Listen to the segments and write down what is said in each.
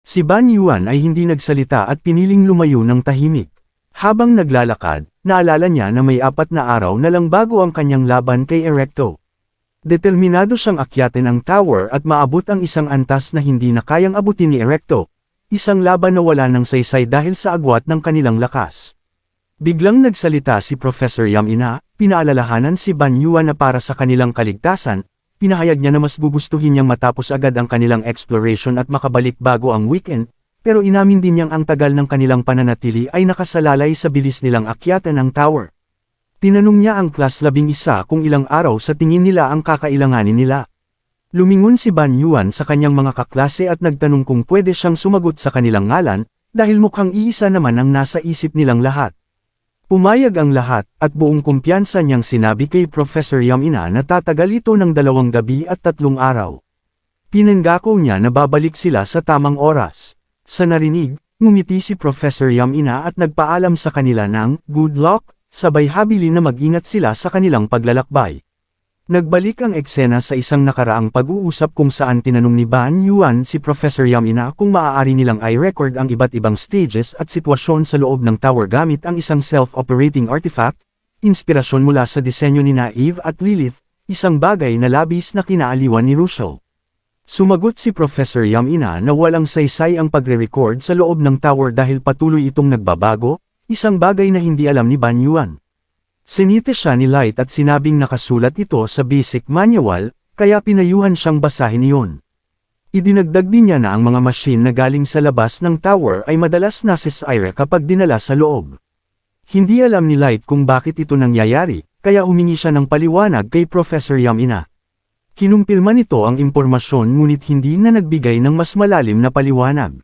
Si Ban Yuan ay hindi nagsalita at piniling lumayo ng tahimik. Habang naglalakad, naalala niya na may 4 na araw na lang bago ang kanyang laban kay Erecto. Determinado siyang akyatin ang tower at maabot ang isang antas na hindi na kayang abutin ni Erecto. Isang laban na wala ng saysay dahil sa agwat ng kanilang lakas. Biglang nagsalita si Professor Yamina, pinaalalahanan si Ban Yuan na para sa kanilang kaligtasan, pinahayag niya na mas gugustuhin niyang matapos agad ang kanilang exploration at makabalik bago ang weekend, pero inamin din niyang ang tagal ng kanilang pananatili ay nakasalalay sa bilis nilang akyatan ang tower. Tinanong niya ang Class 11 kung ilang araw sa tingin nila ang kakailanganin nila. Lumingon si Ban Yuan sa kanyang mga kaklase at nagtanong kung pwede siyang sumagot sa kanilang ngalan, dahil mukhang iisa naman ang nasa isip nilang lahat. Pumayag ang lahat, at buong kumpiyansa niyang sinabi kay Professor Yamina na tatagal ito ng 2 gabi at 3 araw. Pinangako niya na babalik sila sa tamang oras. Sa narinig, ngumiti si Professor Yamina at nagpaalam sa kanila ng good luck, sabay habili na mag-ingat sila sa kanilang paglalakbay. Nagbalik ang eksena sa isang nakaraang pag-uusap kung saan tinanong ni Ban Yuan si Professor Yamina kung maaari nilang i-record ang iba't ibang stages at sitwasyon sa loob ng tower gamit ang isang self-operating artifact, inspirasyon mula sa disenyo ni Eve at Lilith, isang bagay na labis na kinaaliwan ni Russell. Sumagot si Professor Yamina na walang saysay ang pagre-record sa loob ng tower dahil patuloy itong nagbabago, isang bagay na hindi alam ni Ban Yuan. Sinite siya ni Light at sinabing nakasulat ito sa basic manual, kaya pinayuhan siyang basahin iyon. Idinagdag din niya na ang mga machine na galing sa labas ng tower ay madalas nasisira kapag dinala sa loob. Hindi alam ni Light kung bakit ito nangyayari, kaya humingi siya ng paliwanag kay Professor Yamina. Kinumpirma nito ang impormasyon ngunit hindi na nagbigay ng mas malalim na paliwanag.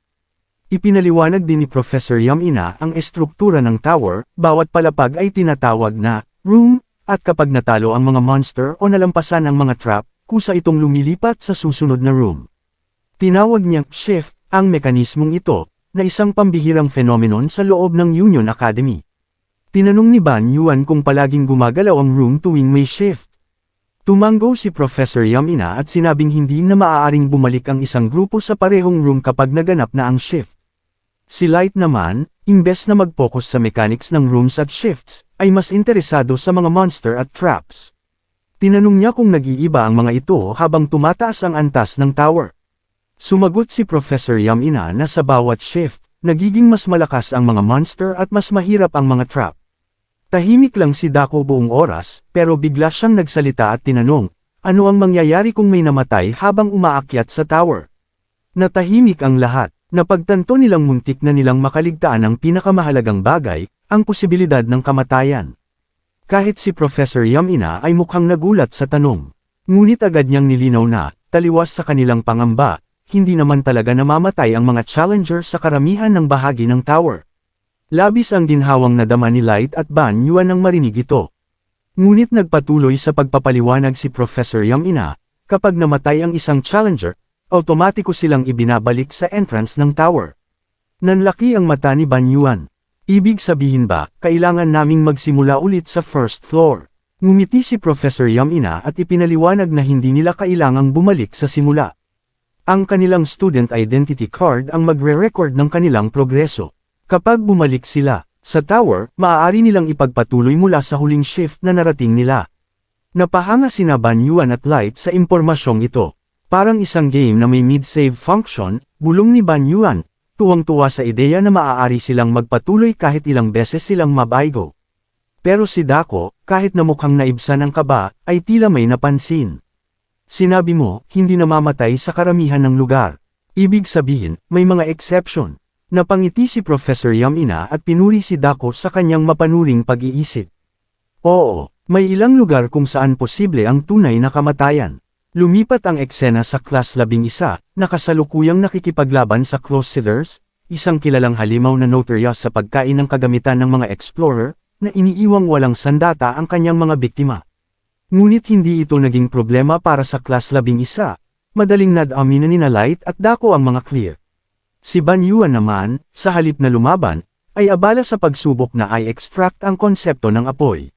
Ipinaliwanag din ni Professor Yamina ang estruktura ng tower, bawat palapag ay tinatawag na room, at kapag natalo ang mga monster o nalampasan ang mga trap, kusa itong lumilipat sa susunod na room. Tinawag niyang shift ang mekanismong ito, na isang pambihirang phenomenon sa loob ng Union Academy. Tinanong ni Ban Yuan kung palaging gumagalaw ang room tuwing may shift. Tumango si Professor Yamina at sinabing hindi na maaaring bumalik ang isang grupo sa parehong room kapag naganap na ang shift. Si Light naman, imbes na mag-focus sa mechanics ng rooms at shifts, ay mas interesado sa mga monster at traps. Tinanong niya kung nag-iiba ang mga ito habang tumataas ang antas ng tower. Sumagot si Professor Yamina na sa bawat shift, nagiging mas malakas ang mga monster at mas mahirap ang mga trap. Tahimik lang si Dako buong oras, pero bigla siyang nagsalita at tinanong, ano ang mangyayari kung may namatay habang umaakyat sa tower? Natahimik ang lahat. Napagtanto nilang muntik na nilang makaligtaan ang pinakamahalagang bagay, ang posibilidad ng kamatayan. Kahit si Professor Yamina ay mukhang nagulat sa tanong. Ngunit agad niyang nilinaw na, taliwas sa kanilang pangamba, hindi naman talaga namamatay ang mga challenger sa karamihan ng bahagi ng tower. Labis ang ginhawang nadama ni Light at Ban Yuan nang marinig ito. Ngunit nagpatuloy sa pagpapaliwanag si Professor Yamina, kapag namatay ang isang challenger, automatiko silang ibinabalik sa entrance ng tower. Nanlaki ang mata ni Ban Yuan. Ibig sabihin ba, kailangan naming magsimula ulit sa first floor? Ngumiti si Professor Yamina at ipinaliwanag na hindi nila kailangang bumalik sa simula. Ang kanilang student identity card ang magre-record ng kanilang progreso. Kapag bumalik sila sa tower, maaari nilang ipagpatuloy mula sa huling shift na narating nila. Napahanga sina Ban Yuan at Light sa impormasyong ito. Parang isang game na may mid-save function, bulong ni Ban Yuan, tuwang-tuwa sa ideya na maaari silang magpatuloy kahit ilang beses silang mabaigo. Pero si Dako, kahit na mukhang naibsan ang kaba, ay tila may napansin. Sinabi mo, hindi namamatay sa karamihan ng lugar. Ibig sabihin, may mga exception. Napangiti si Professor Yamina at pinuri si Dako sa kanyang mapanuring pag-iisip. Oo, may ilang lugar kung saan posible ang tunay na kamatayan. Lumipat ang eksena sa Class 11, nakasalukuyang nakikipaglaban sa Crusaders, isang kilalang halimaw na notorious sa pagkain ng kagamitan ng mga explorer, na iniiwang walang sandata ang kanyang mga biktima. Ngunit hindi ito naging problema para sa Class 11, madaling nadaminan ni Light at Dako ang mga clear. Si Ban Yuan naman, sa halip na lumaban, ay abala sa pagsubok na i-extract ang konsepto ng apoy.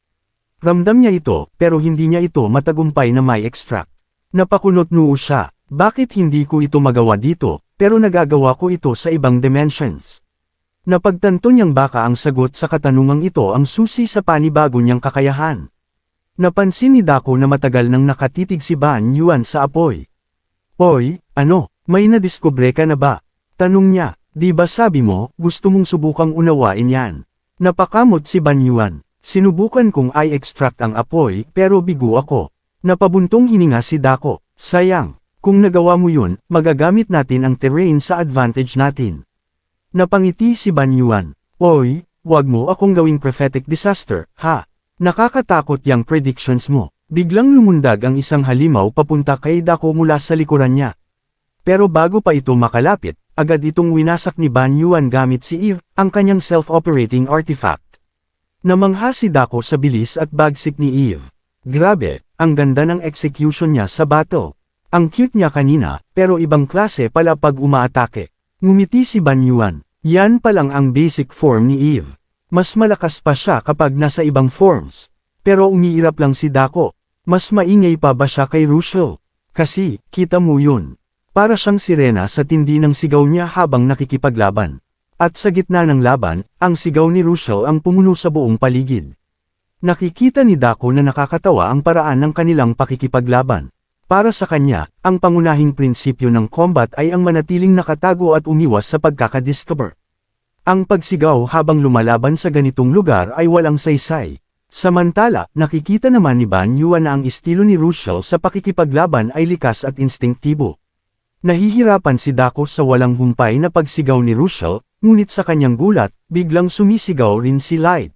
Ramdam niya ito, pero hindi niya ito matagumpay na may extract. Napakunot-noo siya, bakit hindi ko ito magawa dito, pero nagagawa ko ito sa ibang dimensions. Napagtanto niyang baka ang sagot sa katanungang ito ang susi sa panibago niyang kakayahan. Napansin ni Dako na matagal nang nakatitig si Ban Yuan sa apoy. Oy, ano, may nadiskubre ka na ba? Tanong niya, di ba sabi mo, gusto mong subukang unawain yan? Napakamot si Ban Yuan. Sinubukan kong i-extract ang apoy pero bigo ako. Napabuntong hininga si Dako. Sayang, kung nagawa mo yun, magagamit natin ang terrain sa advantage natin. Napangiti si Ban Yuan. Oy, wag mo akong gawing prophetic disaster, ha? Nakakatakot yang predictions mo. Biglang lumundag ang isang halimaw papunta kay Dako mula sa likuran niya. Pero bago pa ito makalapit, agad itong winasak ni Ban Yuan gamit si Eve, ang kanyang self-operating artifact. Namangha si Dako sa bilis at bagsik ni Eve. Grabe, ang ganda ng execution niya sa battle. Ang cute niya kanina, pero ibang klase pala pag umaatake. Ngumiti si Ban Yuan. Yan palang ang basic form ni Eve. Mas malakas pa siya kapag nasa ibang forms. Pero umiirap lang si Dako. Mas maingay pa ba siya kay Rushel? Kasi, kita mo yun. Para siyang sirena sa tindi ng sigaw niya habang nakikipaglaban. At sa gitna ng laban, ang sigaw ni Rushel ang pumuno sa buong paligid. Nakikita ni Dako na nakakatawa ang paraan ng kanilang pakikipaglaban. Para sa kanya, ang pangunahing prinsipyo ng combat ay ang manatiling nakatago at umiwas sa pagkakadiscover. Ang pagsigaw habang lumalaban sa ganitong lugar ay walang saysay. Samantala, nakikita naman ni Ban Yuan na ang estilo ni Rushel sa pakikipaglaban ay likas at instinktibo. Nahihirapan si Dako sa walang humpay na pagsigaw ni Rushel, ngunit sa kanyang gulat, biglang sumisigaw rin si Light.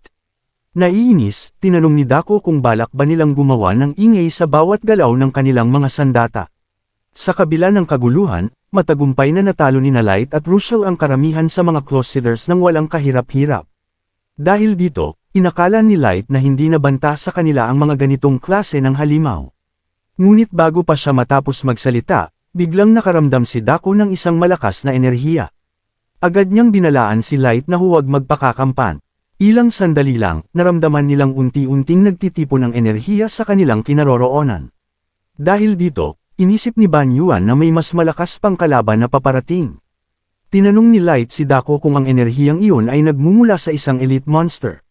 Naiinis, tinanong ni Dako kung balak ba nilang gumawa ng ingay sa bawat galaw ng kanilang mga sandata. Sa kabila ng kaguluhan, matagumpay na natalo ni Light at Rushel ang karamihan sa mga Crusaders nang walang kahirap-hirap. Dahil dito, inakala ni Light na hindi nabanta sa kanila ang mga ganitong klase ng halimaw. Ngunit bago pa siya matapos magsalita, biglang nakaramdam si Dako ng isang malakas na enerhiya. Agad niyang binalaan si Light na huwag magpakakampan. Ilang sandali lang, naramdaman nilang unti-unting nagtitipon ng enerhiya sa kanilang kinaroroonan. Dahil dito, inisip ni Ban Yuan na may mas malakas pang kalaban na paparating. Tinanong ni Light si Dako kung ang enerhiyang iyon ay nagmumula sa isang elite monster.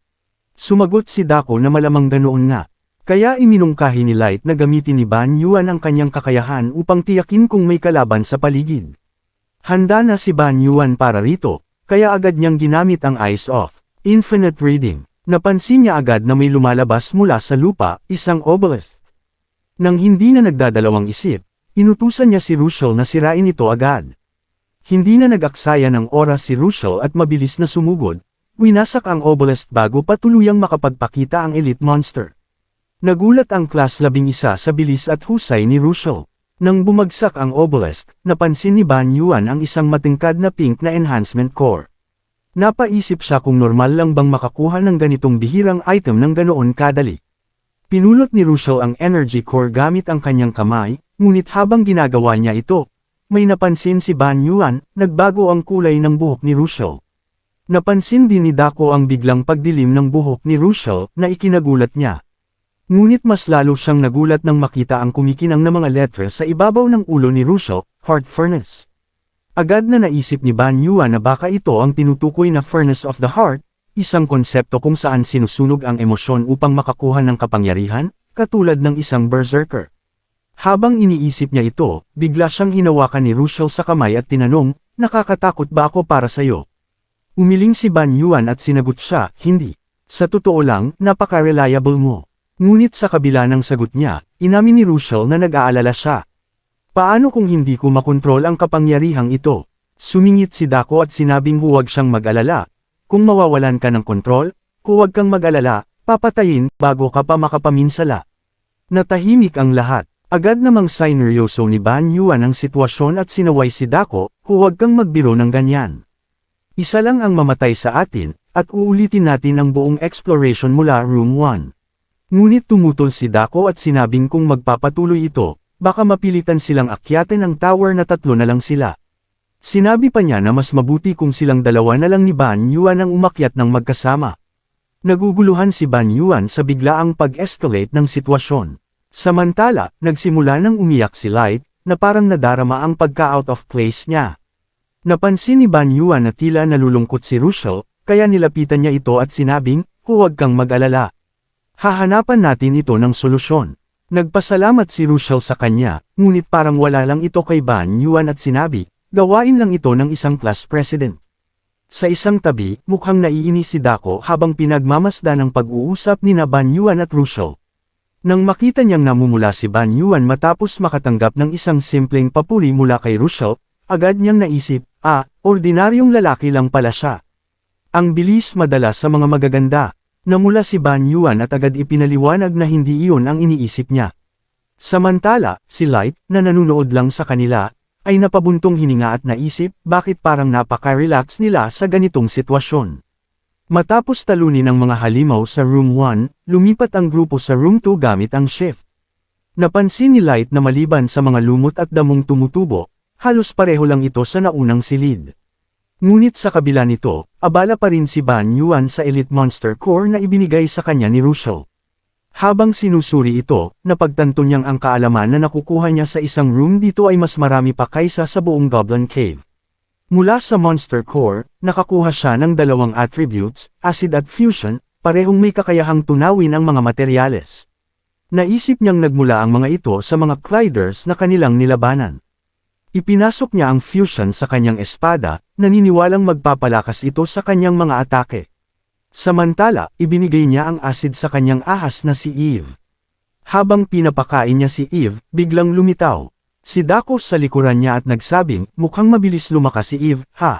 Sumagot si Dako na malamang ganoon nga. Kaya iminungkahi ni Light na gamitin ni Ban Yuan ang kanyang kakayahan upang tiyakin kung may kalaban sa paligid. Handa na si Ban Yuan para rito, kaya agad niyang ginamit ang Eyes of Infinite Reading. Napansin niya agad na may lumalabas mula sa lupa, isang obelisk. Nang hindi na nagdadalawang isip, inutusan niya si Rushel na sirain ito agad. Hindi na nag-aksaya ng oras si Rushel at mabilis na sumugod, winasak ang obelisk bago pa tuluyang makapagpakita ang elite monster. Nagulat ang Class 11 sa bilis at husay ni Rushel. Nang bumagsak ang obelisk, napansin ni Ban Yuan ang isang matingkad na pink na enhancement core. Napaisip siya kung normal lang bang makakuha ng ganitong bihirang item ng ganoon kadali. Pinulot ni Rushel ang energy core gamit ang kanyang kamay, ngunit habang ginagawa niya ito, may napansin si Ban Yuan, nagbago ang kulay ng buhok ni Rushel. Napansin din ni Dako ang biglang pagdilim ng buhok ni Rushel na ikinagulat niya. Ngunit mas lalo siyang nagulat nang makita ang kumikinang na mga letra sa ibabaw ng ulo ni Rushel, Heart Furnace. Agad na naisip ni Ban Yuan na baka ito ang tinutukoy na Furnace of the Heart, isang konsepto kung saan sinusunog ang emosyon upang makakuha ng kapangyarihan, katulad ng isang berserker. Habang iniisip niya ito, bigla siyang hinawakan ni Rushel sa kamay at tinanong, nakakatakot ba ako para sa'yo? Umiling si Ban Yuan at sinagot siya, hindi. Sa totoo lang, napaka-reliable mo. Ngunit sa kabila ng sagot niya, inamin ni Rushel na nag-aalala siya. Paano kung hindi ko makontrol ang kapangyarihang ito? Sumingit si Dako at sinabing huwag siyang mag-alala. Kung mawawalan ka ng kontrol, huwag kang mag-alala, papatayin bago ka pa makapaminsala. Natahimik ang lahat. Agad namang sineryoso ni Ban Yuan ang sitwasyon at sinaway si Dako, huwag kang magbiro ng ganyan. Isa lang ang mamatay sa atin, at uulitin natin ang buong exploration mula Room 1. Ngunit tumutol si Dako at sinabing kung magpapatuloy ito, baka mapilitan silang akyatin ang tower na 3 na lang sila. Sinabi pa niya na mas mabuti kung silang dalawa na lang ni Ban Yuan ang umakyat ng magkasama. Naguguluhan si Ban Yuan sa biglaang pag-escalate ng sitwasyon. Samantala, nagsimula nang umiyak si Light, na parang nadarama ang pagka-out of place niya. Napansin ni Ban Yuan na tila nalulungkot si Russell, kaya nilapitan niya ito at sinabing, huwag kang mag-alala. Hahanapan natin ito ng solusyon. Nagpasalamat si Russell sa kanya, ngunit parang wala lang ito kay Ban Yuan at sinabi, gawain lang ito ng isang class president. Sa isang tabi, mukhang naiinis si Dako habang pinagmamasdan ng pag-uusap ni Ban Yuan at Russell. Nang makita niyang namumula si Ban Yuan matapos makatanggap ng isang simpleng papuri mula kay Russell, agad niyang naisip, ordinaryong lalaki lang pala siya. Ang bilis madala sa mga magaganda. Namula si Ban Yuan at agad ipinaliwanag na hindi iyon ang iniisip niya. Samantala, si Light, na nanunood lang sa kanila, ay napabuntong hininga at naisip, bakit parang napaka-relax nila sa ganitong sitwasyon. Matapos talunin ang mga halimaw sa Room 1, lumipat ang grupo sa Room 2 gamit ang shift. Napansin ni Light na maliban sa mga lumot at damong tumutubo, halos pareho lang ito sa naunang silid. Ngunit sa kabila nito, abala pa rin si Ban Yuan sa Elite Monster Core na ibinigay sa kanya ni Russell. Habang sinusuri ito, napagtanto niyang ang kaalaman na nakukuha niya sa isang room dito ay mas marami pa kaysa sa buong Goblin Cave. Mula sa Monster Core, nakakuha siya ng dalawang attributes, Acid at Fusion, parehong may kakayahang tunawin ang mga materyales. Naisip niyang nagmula ang mga ito sa mga Gliders na kanilang nilabanan. Ipinasok niya ang Fusion sa kanyang espada, naniniwalang magpapalakas ito sa kanyang mga atake. Samantala, ibinigay niya ang acid sa kanyang ahas na si Eve. Habang pinapakain niya si Eve, biglang lumitaw. Si Dako sa likuran niya at nagsabing, mukhang mabilis lumakas si Eve, ha?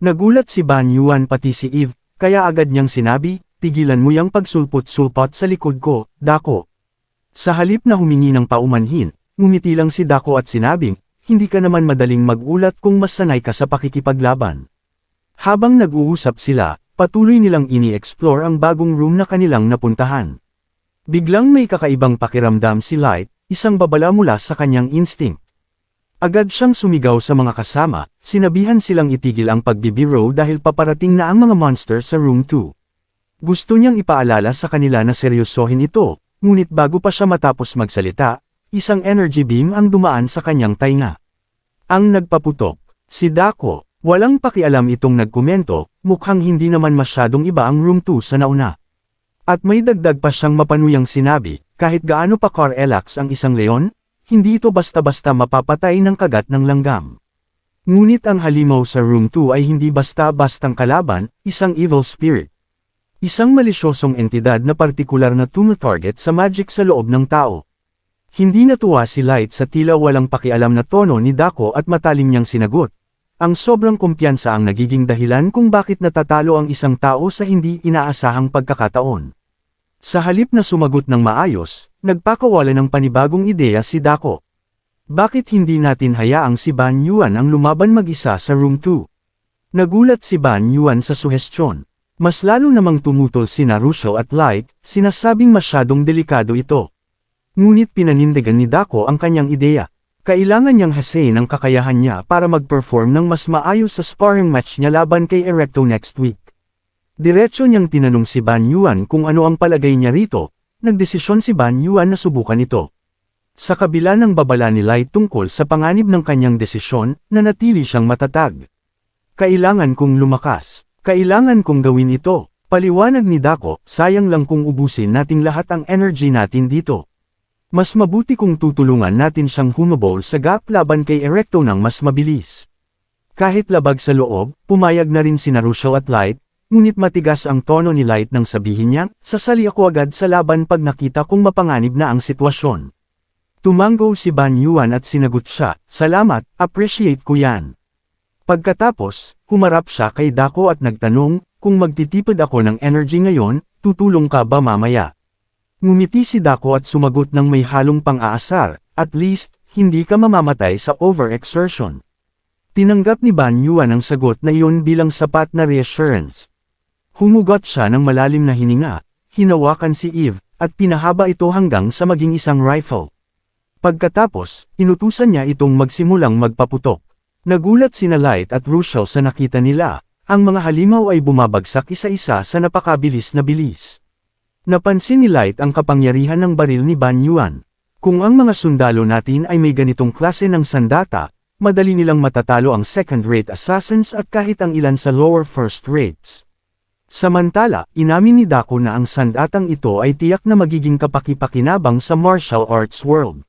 Nagulat si Ban Yuan pati si Eve, kaya agad niyang sinabi, tigilan mo yang pagsulpot-sulpot sa likod ko, Dako. Sa halip na humingi ng paumanhin, ngumiti lang si Dako at sinabing, hindi ka naman madaling magulat kung mas sanay ka sa pakikipaglaban. Habang nag-uusap sila, patuloy nilang ini-explore ang bagong room na kanilang napuntahan. Biglang may kakaibang pakiramdam si Light, isang babala mula sa kanyang instinct. Agad siyang sumigaw sa mga kasama, sinabihan silang itigil ang pagbibiro dahil paparating na ang mga monster sa room 2. Gusto niyang ipaalala sa kanila na seryosohin ito, ngunit bago pa siya matapos magsalita, isang energy beam ang dumaan sa kanyang tainga. Ang nagpaputok, si Dako. Walang pakialam itong nagkomento, mukhang hindi naman masyadong iba ang room 2 sa nauna. At may dagdag pa siyang mapanuyang sinabi, kahit gaano pa ka-relax ang isang leon, hindi ito basta-basta mapapatay ng kagat ng langgam. Ngunit ang halimaw sa room 2 ay hindi basta-bastang kalaban, isang evil spirit. Isang malisyosong entidad na partikular na tumatarget sa magic sa loob ng tao. Hindi natuwa si Light sa tila walang pakialam na tono ni Dako at matalim niyang sinagot. Ang sobrang kumpiyansa ang nagiging dahilan kung bakit natatalo ang isang tao sa hindi inaasahang pagkakataon. Sa halip na sumagot ng maayos, nagpakawala ng panibagong ideya si Dako. Bakit hindi natin hayaang si Ban Yuan ang lumaban mag-isa sa room 2? Nagulat si Ban Yuan sa suhestyon. Mas lalo namang tumutol sina Russell at Light, sinasabing masyadong delikado ito. Ngunit pinanindigan ni Dako ang kanyang ideya. Kailangan niyang hasain ang kakayahan niya para mag-perform ng mas maayos sa sparring match niya laban kay Erecto next week. Diretso niyang tinanong si Ban Yuan kung ano ang palagay niya rito, nagdesisyon si Ban Yuan na subukan ito. Sa kabila ng babala ni Light tungkol sa panganib ng kanyang desisyon, nanatili siyang matatag. Kailangan kong lumakas. Kailangan kong gawin ito. Paliwanag ni Dako, sayang lang kung ubusin nating lahat ang energy natin dito. Mas mabuti kung tutulungan natin siyang humabol sa gap laban kay Erecto ng mas mabilis. Kahit labag sa loob, pumayag na rin sina Russell at Light, ngunit matigas ang tono ni Light nang sabihin niya, sasali ako agad sa laban pag nakita kong mapanganib na ang sitwasyon. Tumango si Ban Yuan at sinagot siya, salamat, appreciate ko yan. Pagkatapos, humarap siya kay Dako at nagtanong, kung magtitipid ako ng energy ngayon, tutulong ka ba mamaya? Ngumiti si Dako at sumagot ng may halong pang-aasar, at least, hindi ka mamamatay sa overexertion. Tinanggap ni Ban Yuan ang sagot na iyon bilang sapat na reassurance. Humugot siya ng malalim na hininga, hinawakan si Eve, at pinahaba ito hanggang sa maging isang rifle. Pagkatapos, inutusan niya itong magsimulang magpaputok. Nagulat sina Light at Russell sa nakita nila, ang mga halimaw ay bumabagsak isa-isa sa napakabilis na bilis. Napansin ni Light ang kapangyarihan ng baril ni Ban Yuan. Kung ang mga sundalo natin ay may ganitong klase ng sandata, madali nilang matatalo ang second-rate assassins at kahit ang ilan sa lower first rates. Samantala, inamin ni Dako na ang sandatang ito ay tiyak na magiging kapaki-pakinabang sa martial arts world.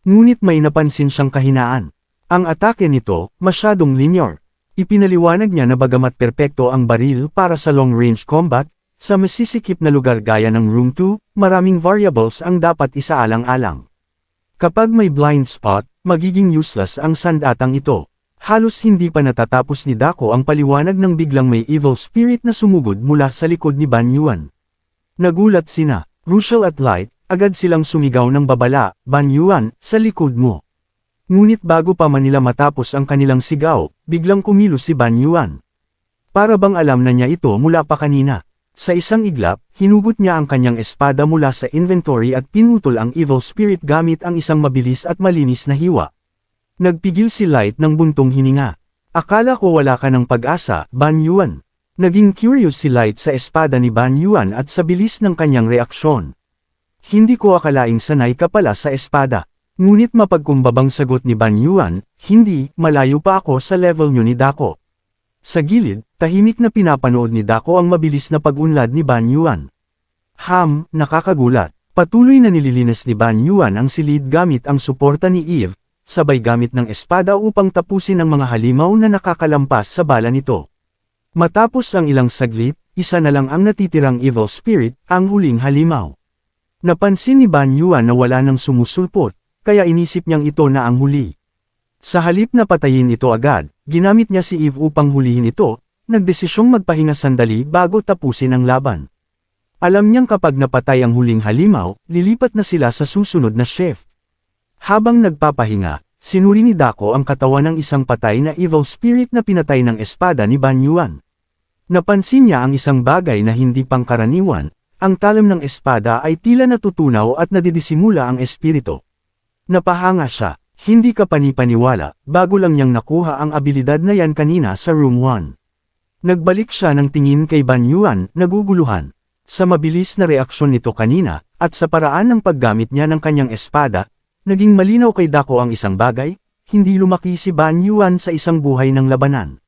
Ngunit may napansin siyang kahinaan. Ang atake nito, masyadong linear. Ipinaliwanag niya na bagamat perpekto ang baril para sa long-range combat, sa masisikip na lugar gaya ng Room 2, maraming variables ang dapat isaalang-alang. Kapag may blind spot, magiging useless ang sandatang ito. Halos hindi pa natatapos ni Dako ang paliwanag nang biglang may evil spirit na sumugod mula sa likod ni Ban Yuan. Nagulat sina Rushel at Light, agad silang sumigaw ng babala, "Ban Yuan, sa likod mo!" Ngunit bago pa man nila matapos ang kanilang sigaw, biglang kumilos si Ban Yuan. Para bang alam na niya ito mula pa kanina. Sa isang iglap, hinugot niya ang kanyang espada mula sa inventory at pinutol ang evil spirit gamit ang isang mabilis at malinis na hiwa. Nagpigil si Light ng buntong hininga. "Akala ko wala ka ng pag-asa, Ban Yuan." Naging curious si Light sa espada ni Ban Yuan at sa bilis ng kanyang reaksyon. "Hindi ko akalaing sanay ka pala sa espada." Ngunit mapagkumbabang sagot ni Ban Yuan, "Hindi, malayo pa ako sa level nyo ni Dako." Sa gilid, tahimik na pinapanood ni Dako ang mabilis na pag-unlad ni Ban Yuan. Nakakagulat. Patuloy na nililinis ni Ban Yuan ang silid gamit ang suporta ni Eve, sabay gamit ng espada upang tapusin ang mga halimaw na nakakalampas sa bala nito. Matapos ang ilang saglit, isa na lang ang natitirang evil spirit, ang huling halimaw. Napansin ni Ban Yuan na wala nang sumusulpot, kaya inisip niyang ito na ang huli. Sa halip na patayin ito agad, ginamit niya si Eve upang hulihin ito, nagdesisyong magpahinga sandali bago tapusin ang laban. Alam niyang kapag napatay ang huling halimaw, lilipat na sila sa susunod na shift. Habang nagpapahinga, sinuri ni Dako ang katawan ng isang patay na evil spirit na pinatay ng espada ni Ban Yuan. Napansin niya ang isang bagay na hindi pangkaraniwan, ang talim ng espada ay tila natutunaw at nadidisimula ang espiritu. Napahanga siya, hindi ka panipaniwala, bago lang niyang nakuha ang abilidad na yan kanina sa Room 1. Nagbalik siya ng tingin kay Ban Yuan, naguguluhan. Sa mabilis na reaksyon nito kanina, at sa paraan ng paggamit niya ng kanyang espada, naging malinaw kay Dako ang isang bagay, hindi lumaki si Ban Yuan sa isang buhay ng labanan.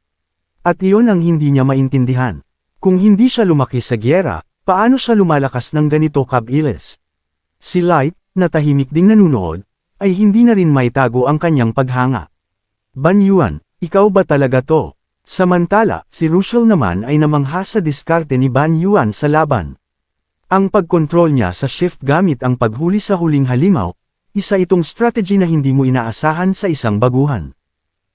At iyon ang hindi niya maintindihan. Kung hindi siya lumaki sa gyera, paano siya lumalakas ng ganito kabilis? Si Light, na tahimik ding nanunood, ay hindi na rin maitago ang kanyang paghanga. "Ban Yuan, ikaw ba talaga to?" Samantala, si Rushel naman ay namangha sa diskarte ni Ban Yuan sa laban. Ang pagkontrol niya sa shift gamit ang paghuli sa huling halimaw, isa itong strategy na hindi mo inaasahan sa isang baguhan.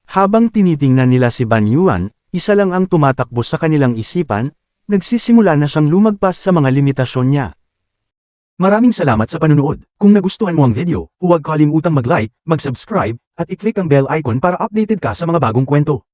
Habang tinitingnan nila si Ban Yuan, isa lang ang tumatakbo sa kanilang isipan, nagsisimula na siyang lumagpas sa mga limitasyon niya. Maraming salamat sa panunood. Kung nagustuhan mo ang video, huwag kalimutang mag-like, mag-subscribe, at i-click ang bell icon para updated ka sa mga bagong kwento.